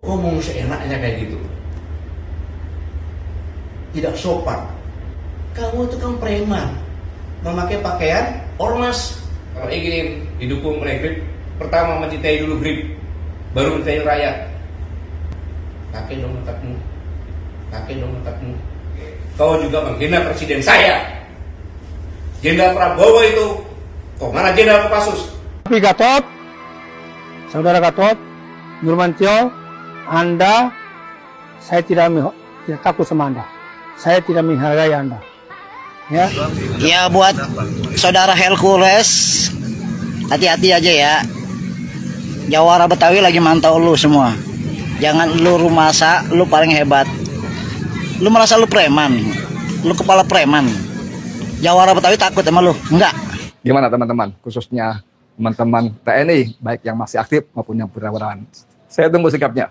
Ngomong seenaknya kayak gitu, tidak sopan. Kamu itu kan preman, memakai pakaian ormas. Kalau ingin didukung oleh GRIP, pertama mencintai dulu GRIP, baru mencintai rakyat. Pakai dong otakmu, pakai dong otakmu. Kau juga menghina presiden saya, Jenderal Prabowo itu. Kok mana Jenderal Kopassus? Tapi Gatot, saudara Gatot, Nurmantio, Anda, saya tidak takut sama Anda. Saya tidak menghargai Anda. Ya. Ya buat saudara Hercules, hati-hati aja ya. Jawara Betawi lagi mantau lu semua. Jangan lu rumasa, lu paling hebat. Lu merasa lu preman, lu kepala preman. Jawara Betawi takut sama lu? Enggak. Gimana teman-teman, khususnya teman-teman TNI, baik yang masih aktif maupun yang purnawirawan. Saya tunggu sikapnya.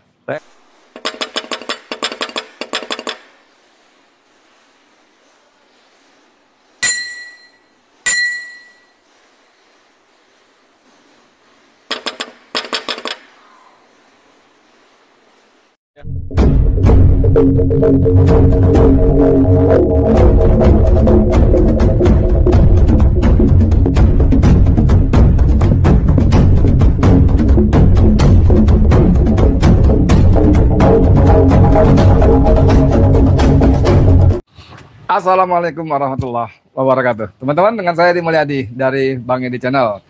Assalamualaikum warahmatullahi wabarakatuh. Teman-teman, dengan saya Edi Mulyadi dari Bang Edi Channel.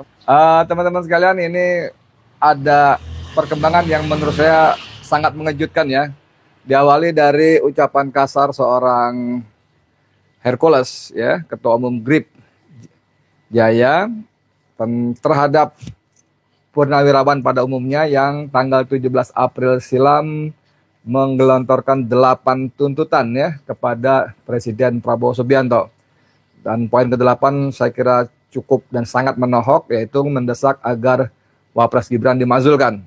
Teman-teman sekalian, ini ada perkembangan yang menurut saya sangat mengejutkan ya. Diawali dari ucapan kasar seorang Hercules ya, Ketua Umum GRIP Jaya terhadap purnawirawan pada umumnya yang tanggal 17 April silam menggelontorkan 8 tuntutan ya kepada Presiden Prabowo Subianto. Dan poin ke-8 saya kira cukup dan sangat menohok, yaitu mendesak agar Wapres Gibran dimazulkan.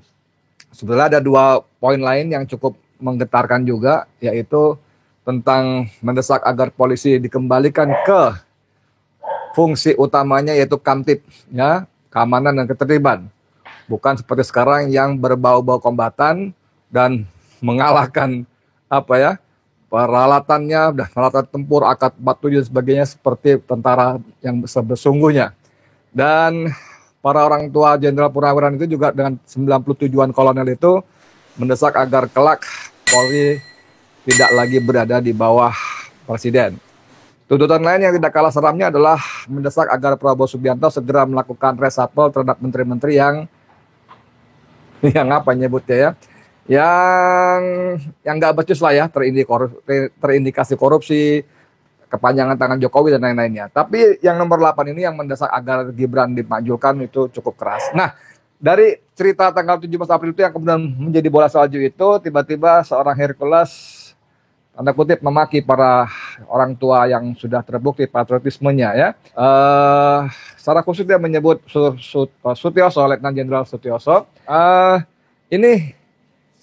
Sebenarnya ada 2 poin lain yang cukup menggetarkan juga, yaitu tentang mendesak agar polisi dikembalikan ke fungsi utamanya, yaitu Kamtib ya, keamanan dan ketertiban. Bukan seperti sekarang yang berbau-bau kombatan dan mengalahkan peralatannya dan peralatan tempur AK-47 dan sebagainya seperti tentara yang sesungguhnya. Dan para orang tua Jenderal Purnawirawan itu juga dengan 97-an kolonel itu mendesak agar kelak Polri tidak lagi berada di bawah presiden. Tuntutan lain yang tidak kalah seramnya adalah mendesak agar Prabowo Subianto segera melakukan reshuffle terhadap menteri-menteri yang nyebutnya ya, yang nggak becus lah ya, terindikasi korupsi, kepanjangan tangan Jokowi dan lain-lainnya. Tapi yang nomor 8 ini yang mendesak agar Gibran dimajulkan itu cukup keras. Nah, dari cerita tanggal 17 April itu yang kemudian menjadi bola salju itu, tiba-tiba seorang Hercules tanda kutip memaki para orang tua yang sudah terbukti patriotismenya ya. Secara khusus dia menyebut Sutioso, Letnan Jenderal Sutioso. Ini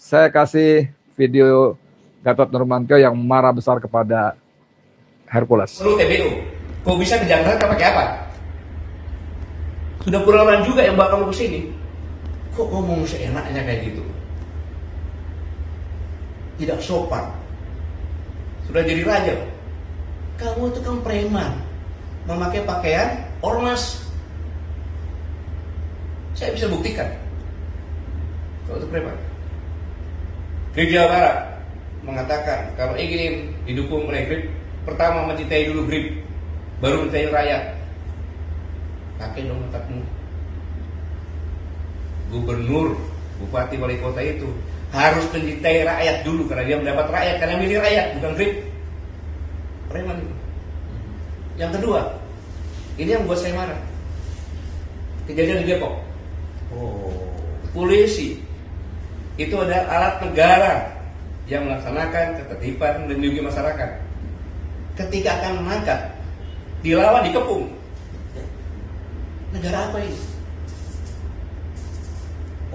saya kasih video Gatot Nurmantio yang marah besar kepada Hercules. Lu TBU, kok bisa ke Jakarta pakai apa? Sudah purnawirawan juga yang bawa kamu ke sini. Kok ngomong seenaknya kayak gitu? Tidak sopan. Sudah jadi raja. Kamu itu kan preman, memakai pakaian ormas. Saya bisa buktikan. Kalau itu preman. GRIP Jawa Barat mengatakan kalau ingin didukung oleh GRIP, pertama mencintai dulu GRIP, baru mencintai rakyat. Pakai dong otakmu. Gubernur, bupati, wali kota itu harus mencintai rakyat dulu, karena dia mendapat rakyat, karena milih rakyat, bukan GRIP. Preman itu. Yang kedua, ini yang buat saya marah. Kejadian di Depok. Polisi itu ada alat negara yang melaksanakan ketertiban dan melindungi masyarakat. Ketika akan menangkap, dilawan, dikepung. Negara apa ini?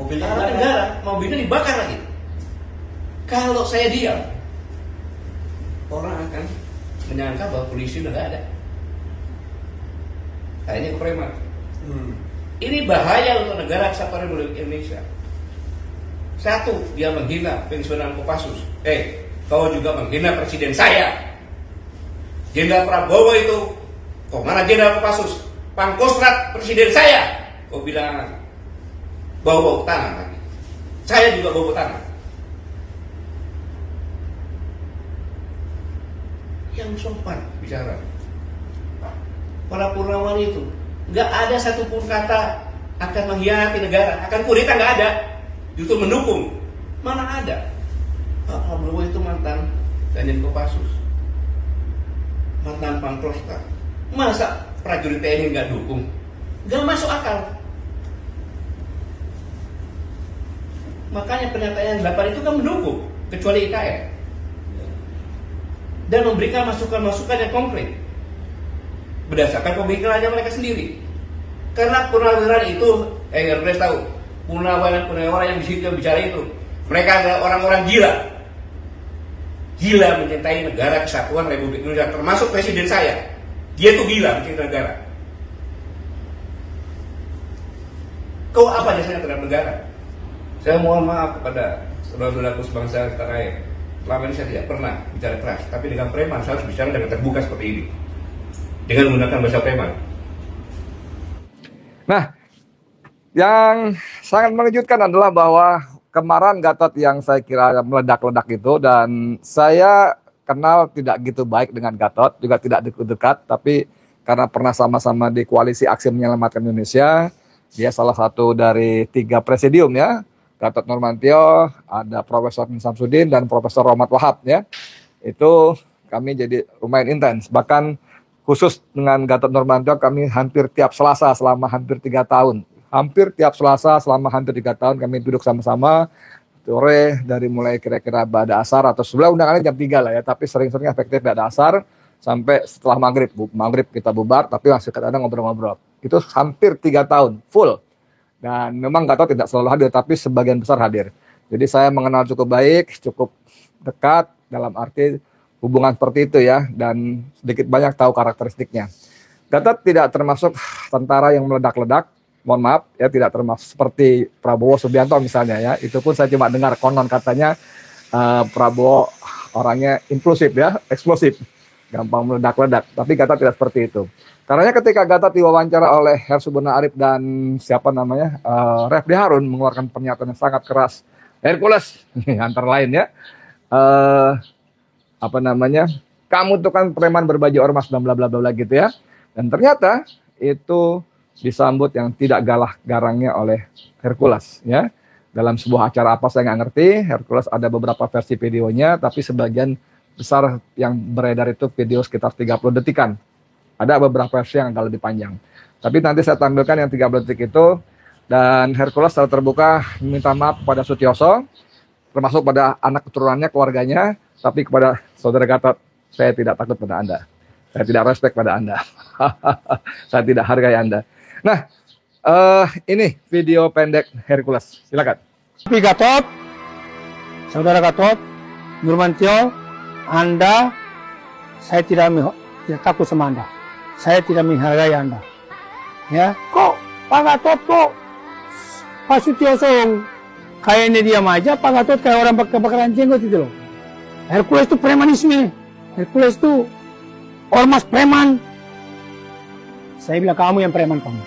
Mobilnya negara, mobilnya dibakar lagi. Kalau saya diam, orang akan menyangka bahwa polisi udah gak ada. Kayaknya ke preman. Ini bahaya untuk negara kesatuan Republik Indonesia. Satu, dia menghina pensiunan Kopassus. Kau juga menghina presiden saya. Jenderal Prabowo itu, kau mana Jenderal Kopassus? Pangkostrat presiden saya. Kau bilang bau tangan lagi. Saya juga bau tangan. Yang sopan bicara. Para Purnawan itu nggak ada satupun kata akan mengkhianati negara, akan kudeta, nggak ada. Justru mendukung. Mana ada? Pak Prabowo itu mantan Danjen Kopassus, mantan Pangkostrat. Masa prajurit TNI nggak dukung? Nggak masuk akal. Makanya pernyataan 8 itu kan mendukung, kecuali IKN, dan memberikan masukan-masukan yang konkret berdasarkan pemikirannya mereka sendiri. Karena purnawiran itu, Hercules tahu, purnawiran yang di situ yang bicara itu, mereka adalah orang-orang gila mencintai negara kesatuan Republik Indonesia, termasuk presiden saya. Dia tuh gila mencintai negara. Kau apa jasanya terhadap negara? Saya mohon maaf kepada saudara-saudaraku sebangsa setanah air. Selama ini saya tidak pernah bicara keras, tapi dengan preman saya harus bicara dengan terbuka seperti ini, dengan menggunakan bahasa preman. Nah, yang sangat mengejutkan adalah bahwa kemarahan Gatot yang saya kira meledak-ledak itu, dan saya kenal tidak gitu baik dengan Gatot, juga tidak dekat, tapi karena pernah sama-sama di koalisi Aksi Menyelamatkan Indonesia, dia salah satu dari 3 presidium ya, Gatot Nurmantio, ada Profesor Min Samsudin, dan Profesor Rohmat Wahab ya. Itu kami jadi lumayan intens, bahkan khusus dengan Gatot Nurmantio kami hampir tiap Selasa selama hampir 3 tahun. Hampir tiap Selasa selama hampir 3 tahun kami duduk sama-sama sore dari mulai kira-kira ba'da asar atau sebelah undangannya jam 3 lah ya, tapi sering-sering efektif ba'da asar sampai setelah maghrib. Maghrib kita bubar, tapi masih kadang ngobrol-ngobrol. Itu hampir 3 tahun full. Dan memang Gatot tidak selalu hadir, tapi sebagian besar hadir. Jadi saya mengenal cukup baik, cukup dekat dalam arti hubungan seperti itu ya, dan sedikit banyak tahu karakteristiknya. Gatot tidak termasuk tentara yang meledak-ledak, mohon maaf ya, tidak termasuk seperti Prabowo Subianto misalnya ya. Itu pun saya cuma dengar konon katanya Prabowo orangnya impulsif ya, eksplosif, gampang meledak-ledak. Tapi Gatot tidak seperti itu. Karena ketika Gatot diwawancara oleh Hersubono Arif dan siapa namanya Refdi Harun mengeluarkan pernyataan yang sangat keras, Hercules antara lain ya, apa namanya, kamu tuh kan preman berbaju ormas dan bla bla bla gitu ya. Dan ternyata itu disambut yang tidak galah garangnya oleh Hercules ya. Dalam sebuah acara apa saya nggak ngerti, Hercules ada beberapa versi videonya, tapi sebagian besar yang beredar itu video sekitar 30 detikan. Ada beberapa versi yang agak lebih panjang. Tapi nanti saya tampilkan yang 30 detik itu. Dan Hercules secara terbuka minta maaf kepada Sutioso, termasuk pada anak keturunannya, keluarganya. Tapi kepada saudara Gatot, saya tidak takut pada Anda. Saya tidak respect pada Anda. Saya tidak hargai Anda. Nah, ini video pendek Hercules. Silakan. Tapi Gatot, saudara Gatot, Nurmantio, Anda, saya tidak takut sama Anda. Saya tidak menghargai Anda. Ya, kok Pak Gatot kok Pak Sutioso kayaknya diam aja, Pak Gatot kayak orang kebakaran jenggot itu loh. Hercules itu premanisme. Hercules itu ormas preman. Saya bilang kamu yang preman kamu.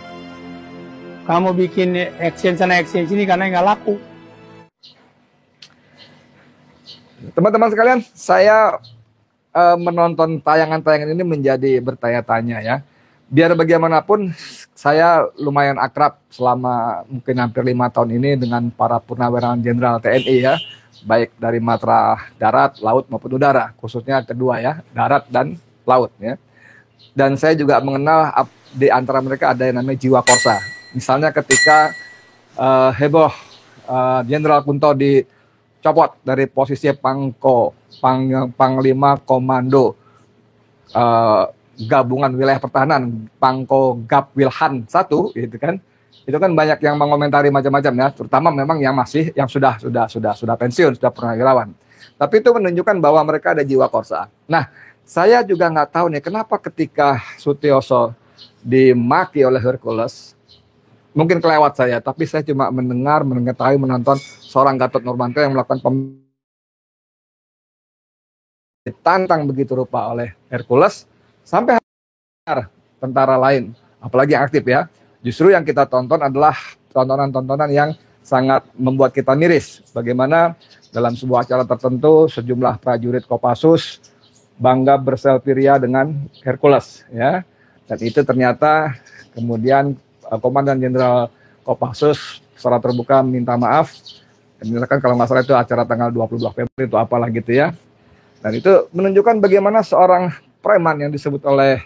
Kamu bikin action sana action sini karena nggak laku. Teman-teman sekalian, saya menonton tayangan-tayangan ini menjadi bertanya-tanya ya. Biar bagaimanapun saya lumayan akrab selama mungkin hampir 5 tahun ini dengan para purnawirawan jenderal TNI ya. Baik dari matra darat, laut maupun udara. Khususnya kedua ya, darat dan laut ya. Dan saya juga mengenal di antara mereka ada yang namanya jiwa korsa. Misalnya ketika heboh Jenderal Kunto dicopot dari posisi Panglima Komando Gabungan Wilayah Pertahanan, Pangko Gap Wilhan 1 gitu kan. Itu kan banyak yang mengomentari macam-macam ya, terutama memang yang sudah pensiun, sudah purnawirawan. Tapi itu menunjukkan bahwa mereka ada jiwa korsa. Nah, saya juga nggak tahu nih kenapa ketika Sutioso dimaki oleh Hercules, mungkin kelewat saya, tapi saya cuma mendengar, mengetahui, menonton seorang Gatot Nurmantio yang melakukan ditantang begitu rupa oleh Hercules sampai tentara lain, apalagi yang aktif ya. Justru yang kita tonton adalah tontonan-tontonan yang sangat membuat kita miris. Bagaimana dalam sebuah acara tertentu sejumlah prajurit Kopassus bangga berselfie ria dengan Hercules ya. Dan itu ternyata kemudian Komandan Jenderal Kopassus secara terbuka minta maaf. Dan misalkan kalau nggak salah itu acara tanggal 22 Februari itu apalah gitu ya. Dan itu menunjukkan bagaimana seorang preman yang disebut oleh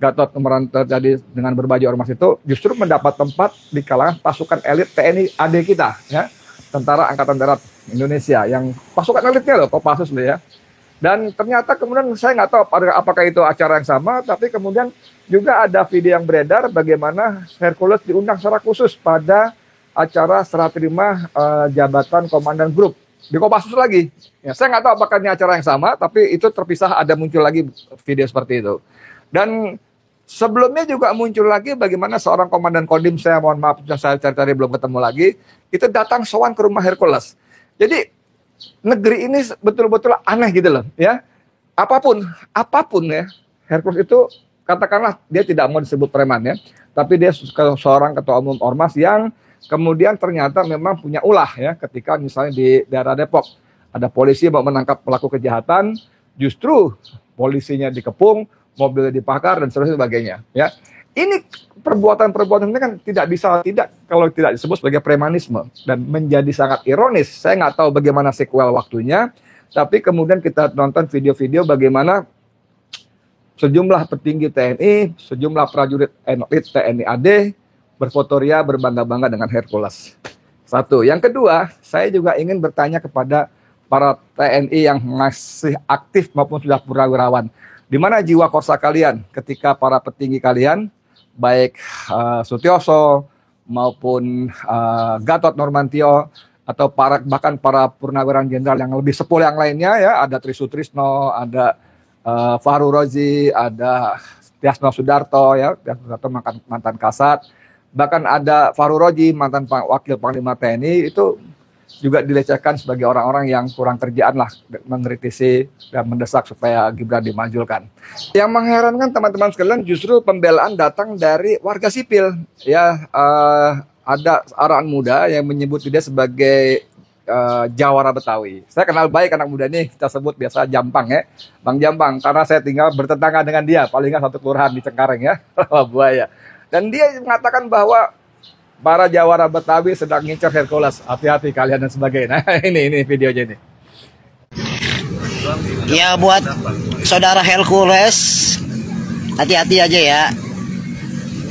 Gatot Nurmantio tadi dengan berbaju ormas itu justru mendapat tempat di kalangan pasukan elit TNI AD kita ya, Tentara Angkatan Darat Indonesia yang pasukan elitnya loh, Kopassus loh ya. Dan ternyata kemudian saya nggak tahu apakah itu acara yang sama, tapi kemudian juga ada video yang beredar bagaimana Hercules diundang secara khusus pada acara serah terima jabatan komandan grup di Kopassus lagi. Ya, saya nggak tahu apakah ini acara yang sama, tapi itu terpisah ada muncul lagi video seperti itu. Dan sebelumnya juga muncul lagi bagaimana seorang komandan Kodim, saya mohon maaf saya cari-cari belum ketemu lagi, itu datang sowan ke rumah Hercules. Jadi negeri ini betul-betul aneh gitu loh ya. Apapun ya, Hercules itu katakanlah dia tidak mau disebut preman ya, tapi dia seorang ketua umum ormas yang kemudian ternyata memang punya ulah ya, ketika misalnya di daerah Depok ada polisi mau menangkap pelaku kejahatan, justru polisinya dikepung, mobilnya dibakar dan sebagainya ya. Ini perbuatan-perbuatan ini kan kalau tidak disebut sebagai premanisme dan menjadi sangat ironis. Saya nggak tahu bagaimana sequel waktunya, tapi kemudian kita nonton video-video bagaimana sejumlah petinggi TNI, sejumlah prajurit elit TNI AD berfotoria berbangga-bangga dengan Hercules. Satu. Yang kedua, saya juga ingin bertanya kepada para TNI yang masih aktif maupun sudah purnawirawan. Di mana jiwa korsa kalian ketika para petinggi kalian, baik Sutioso maupun Gatot Nurmantio atau bahkan para purnawirawan jenderal yang lebih sepuluh yang lainnya ya, ada Tri Sutrisno, ada Fahru Rozi, ada Tiasno Sudarto ya, Tiasno Sudarto mantan Kasat, bahkan ada Fahru Rozi mantan wakil Panglima TNI, itu juga dilecehkan sebagai orang-orang yang kurang kerjaan lah, mengkritisi dan mendesak supaya Gibran dimajukan. Yang mengherankan teman-teman sekalian justru pembelaan datang dari warga sipil ya. Ada orang muda yang menyebut dia sebagai Jawara Betawi. Saya kenal baik anak muda ini, kita sebut biasa Jampang ya, Bang Jampang, karena saya tinggal bertetangga dengan dia, paling nggak satu kelurahan di Cengkareng ya, Buaya. Dan dia mengatakan bahwa para Jawara Betawi sedang ngincar Hercules, hati-hati kalian dan sebagainya. Nah, ini videonya ini. Ya buat saudara Hercules, hati-hati aja ya.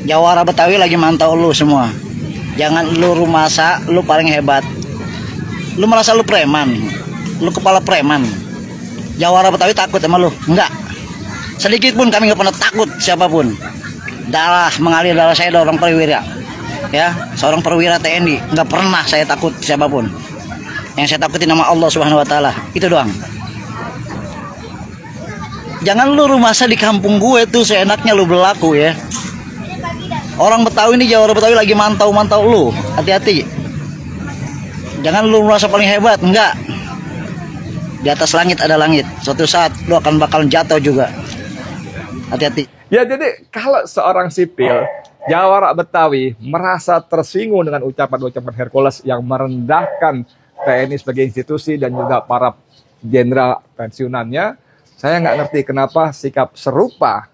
Jawara Betawi lagi mantau lu semua. Jangan lu rumasa, lu paling hebat. Lu merasa lu preman, lu kepala preman. Jawara Betawi takut sama lu? Enggak. Sedikit pun kami nggak pernah takut siapapun. Mengalir darah saya orang perwira. Ya, seorang perwira TNI, nggak pernah saya takut siapapun. Yang saya takuti nama Allah Subhanahu Wa Taala, itu doang. Jangan lu rumasa di kampung gue tuh seenaknya lu berlaku ya. Orang Betawi ini, Jawara Betawi lagi mantau lu, hati-hati. Jangan lu merasa paling hebat, enggak. Di atas langit ada langit. Suatu saat lu akan bakal jatuh juga. Hati-hati. Ya, jadi kalau seorang sipil Jawara Betawi merasa tersinggung dengan ucapan-ucapan Hercules yang merendahkan TNI sebagai institusi dan juga para jenderal pensiunannya, saya nggak ngerti kenapa sikap serupa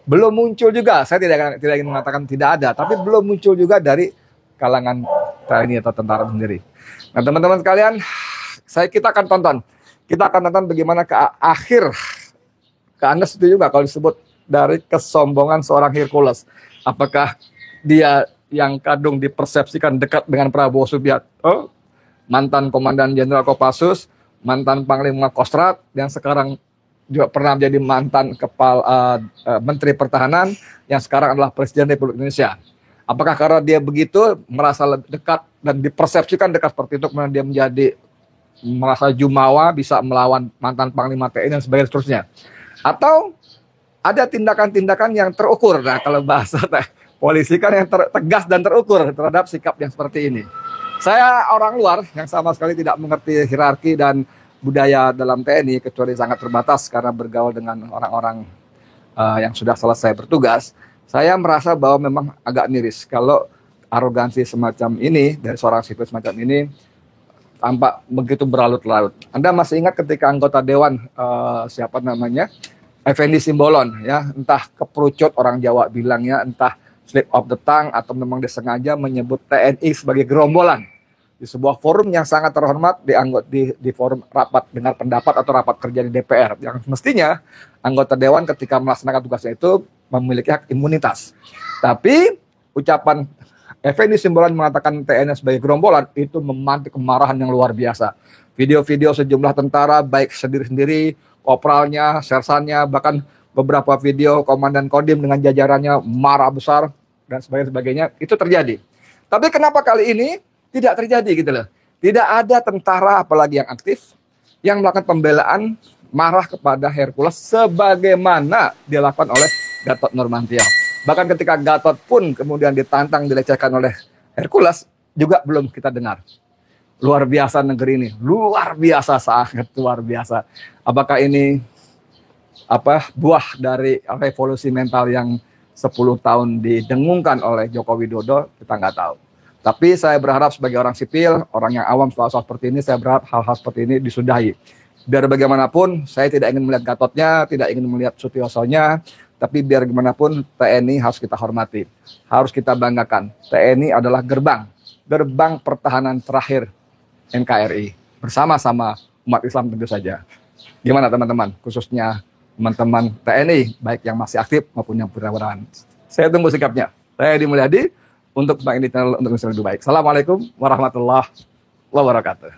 belum muncul juga. Saya tidak ingin mengatakan tidak ada, tapi belum muncul juga dari kalangan TNI atau tentara sendiri. Nah, teman-teman sekalian, kita akan tonton bagaimana ke akhir. Anda setuju juga kalau disebut dari kesombongan seorang Hercules? Apakah dia yang kadung dipersepsikan dekat dengan Prabowo Subianto, mantan Komandan Jenderal Kopassus, mantan Panglima Kostrat, yang sekarang juga pernah menjadi mantan kepala Menteri Pertahanan, yang sekarang adalah Presiden Republik Indonesia? Apakah karena dia begitu merasa dekat dan dipersepsikan dekat seperti itu, kemudian dia menjadi merasa jumawa bisa melawan mantan Panglima TNI dan sebagainya seterusnya? Atau ada tindakan-tindakan yang terukur? Nah, kalau bahasa polisi kan yang tegas dan terukur terhadap sikap yang seperti ini. Saya orang luar yang sama sekali tidak mengerti hierarki dan budaya dalam TNI, kecuali sangat terbatas karena bergaul dengan orang-orang yang sudah selesai bertugas. Saya merasa bahwa memang agak miris kalau arogansi semacam ini dari seorang sipil semacam ini tampak begitu berlarut-larut. Anda masih ingat ketika anggota dewan siapa namanya, Effendi Simbolon, ya, entah keperucut orang Jawa bilangnya, entah slip of the tongue atau memang disengaja menyebut TNI sebagai gerombolan di sebuah forum yang sangat terhormat, di forum rapat dengar pendapat atau rapat kerja di DPR, yang mestinya anggota dewan ketika melaksanakan tugasnya itu memiliki hak imunitas. Tapi ucapan Effendi Simbolon mengatakan TNI sebagai gerombolan itu memantik kemarahan yang luar biasa. Video-video sejumlah tentara, baik sendiri-sendiri, kopralnya, sersannya, bahkan beberapa video komandan Kodim dengan jajarannya marah besar dan sebagainya, itu terjadi. Tapi kenapa kali ini tidak terjadi gitu loh? Tidak ada tentara apalagi yang aktif yang melakukan pembelaan marah kepada Hercules sebagaimana dilakukan oleh Gatot Nurmantio. Bahkan ketika Gatot pun kemudian ditantang, dilecehkan oleh Hercules, juga belum kita dengar. Luar biasa negeri ini, luar biasa, sangat luar biasa. Apakah ini buah dari revolusi mental yang 10 tahun didengungkan oleh Joko Widodo? Kita nggak tahu. Tapi saya berharap sebagai orang sipil, orang yang awam soal seperti ini, saya berharap hal-hal seperti ini disudahi. Biar bagaimanapun, saya tidak ingin melihat Gatotnya, tidak ingin melihat Sutiosonya, tapi biar gimana pun TNI harus kita hormati, harus kita banggakan. TNI adalah gerbang pertahanan terakhir NKRI, bersama-sama umat Islam tentu saja. Gimana teman-teman, khususnya teman-teman TNI, baik yang masih aktif maupun yang purnawirawan. Saya tunggu sikapnya. Saya Edi Mulyadi untuk Bang Edi Channel untuk bisa lebih baik. Assalamualaikum warahmatullahi wabarakatuh.